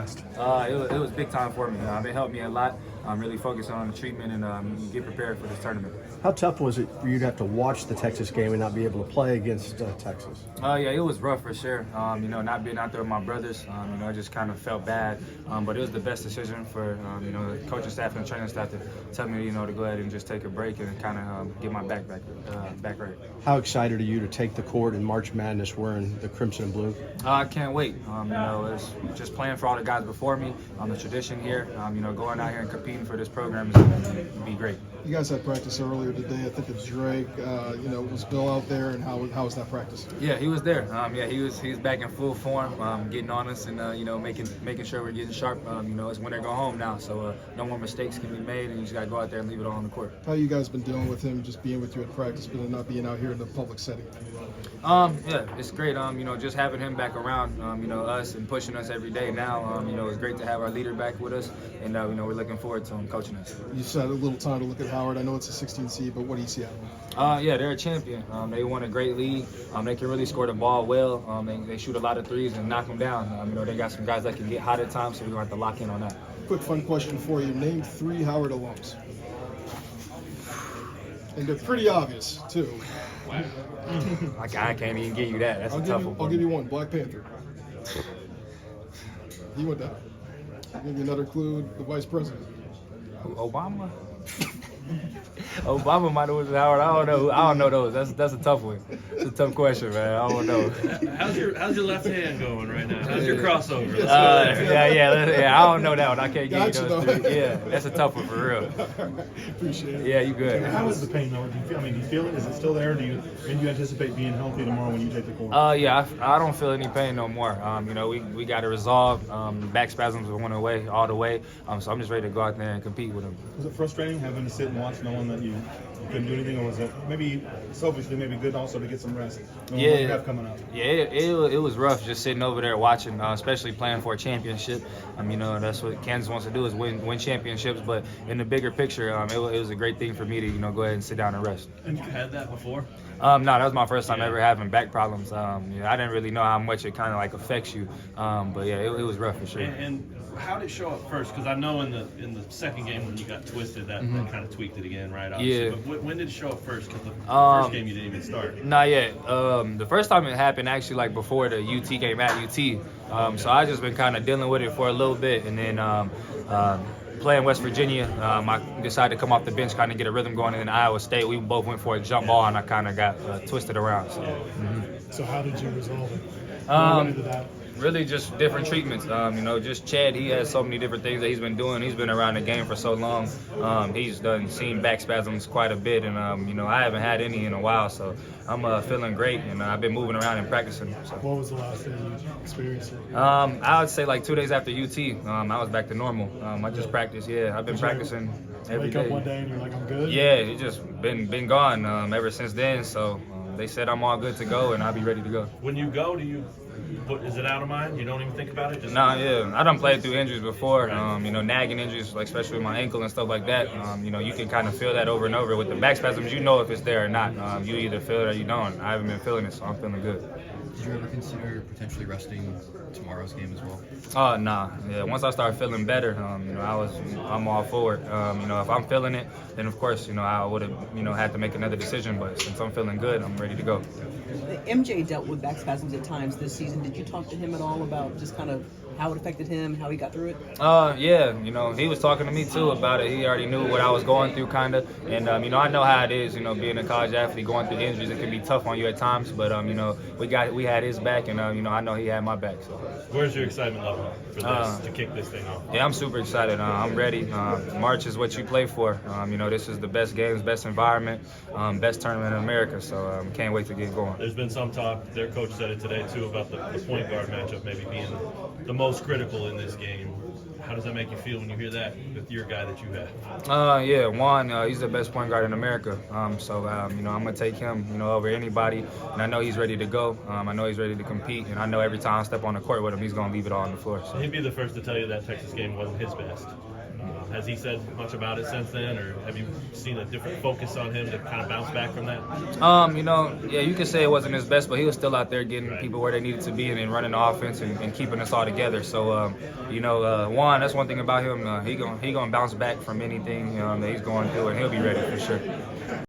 past? It was big time for me. It helped me a lot. I'm really focusing on the treatment and get prepared for this tournament. How tough was it for you to have to watch the Texas game and not be able to play against Texas? Yeah, it was rough for sure. Not being out there with my brothers, I just kind of felt bad. But it was the best decision for, the coaching staff and the training staff to tell me, to go ahead and just take a break and kind of get my back right. How excited are you to take the court in March Madness wearing the crimson and blue? I can't wait. It's just playing for all the guys before me. The tradition here, going out here and competing for this program is going to be great. You guys had practice earlier today. I think it's Drake. Was Bill out there, and how was that practice? Yeah, he was there. He was back in full form, getting on us and making sure we're getting sharp. It's win or go home now, so no more mistakes can be made, and you just got to go out there and leave it all on the court. How you guys been dealing with him just being with you at practice, but not being out here in the public setting? Yeah, it's great. Just having him back around, us and pushing us every day now. It's great to have our leader back with us, and we're looking forward to him coaching us. You just had a little time to look at Howard. I know it's a 16 seed, but what do you see out of them? Yeah, they're a champion. They won a great league. They can really score the ball well. They shoot a lot of threes and knock them down. They got some guys that can get hot at times, so we're going to have to lock in on that. Quick fun question for you. Name 3 Howard alums. And they're pretty obvious, too. I can't even give you that. That's a tough one. I'll give you one. Black Panther. You want that? I'll give you another clue. The vice president. Obama? Obama might have was Howard. I don't know those. That's a tough one. It's a tough question, man. I don't know. How's your left hand going right now? How's your crossover? Yeah. I don't know that one. I can't give you those 3. Yeah, that's a tough one for real. Appreciate it. Yeah, you good. How is the pain though? Do you feel it? Is it still there? Do you anticipate being healthy tomorrow when you take the court? Yeah, I don't feel any pain no more. We got it resolved. Back spasms went away all the way. So I'm just ready to go out there and compete with them. Was it frustrating having to sit and watch knowing that you couldn't do anything, or was it maybe selfishly maybe good also to get some rest? What you have coming up? Yeah, it was rough just sitting over there watching, especially playing for a championship. That's what Kansas wants to do is win championships. But in the bigger picture, it was a great thing for me to go ahead and sit down and rest. And you had that before? No, that was my first time ever having back problems. I didn't really know how much it kind of affects you. But yeah, it was rough for sure. And how did it show up first? Because I know in the second game when you got twisted, that kind of tweaked it again, right? Obviously. Yeah. But when did it show up first? Because the first game you didn't even start. Not yet. The first time it happened actually before the UT game at UT. So I just been kind of dealing with it for a little bit, and then playing West Virginia, I decided to come off the bench, kind of get a rhythm going, and then Iowa State, we both went for a jump ball, and I kind of got twisted around. So. So how did you resolve it? Really just different treatments. Just Chad, he has so many different things that he's been doing. He's been around the game for so long. He's seen back spasms quite a bit, and I haven't had any in a while, so I'm feeling great, and I've been moving around and practicing. So. What was the last thing you experienced? I would say 2 days after UT, I was back to normal. I just practiced. Yeah, I've been practicing every day. Wake up one day and you're like, I'm good? Yeah, it's just been gone ever since then. So they said I'm all good to go, and I'll be ready to go. When you go, is it out of mind? You don't even think about it? I done played through injuries before, nagging injuries, especially with my ankle and stuff like that. You can kind of feel that over and over. With the back spasms, if it's there or not. You either feel it or you don't. I haven't been feeling it, so I'm feeling good. Did you ever consider potentially resting tomorrow's game as well? Nah. Yeah, once I start feeling better, I'm all for it. If I'm feeling it, then of course, I would have, had to make another decision. But since I'm feeling good, I'm ready to go. MJ dealt with back spasms at times this season. Did you talk to him at all about just kind of how it affected him, how he got through it? Yeah, he was talking to me too about it. He already knew what I was going through, kind of. And, I know how it is, being a college athlete, going through injuries, it can be tough on you at times. But, we had his back, and, I know he had my back. So. Where's your excitement level for this, to kick this thing off? Yeah, I'm super excited. I'm ready. March is what you play for. This is the best games, best environment, best tournament in America. So, can't wait to get going. There's been some talk, their coach said it today too, about the point guard matchup maybe being the most critical in this game. How does that make you feel when you hear that with your guy that you have? Juan, he's the best point guard in America. I'm going to take him, over anybody. And I know he's ready to go. I know he's ready to compete. And I know every time I step on the court with him, he's going to leave it all on the floor. So. He'd be the first to tell you that Texas game wasn't his best. Has he said much about it since then, or have you seen a different focus on him to kind of bounce back from that? Yeah, you could say it wasn't his best, but he was still out there getting people where they needed to be and running the offense and keeping us all together. So, Juan, that's one thing about him. He gonna bounce back from anything that he's going through, and he'll be ready for sure.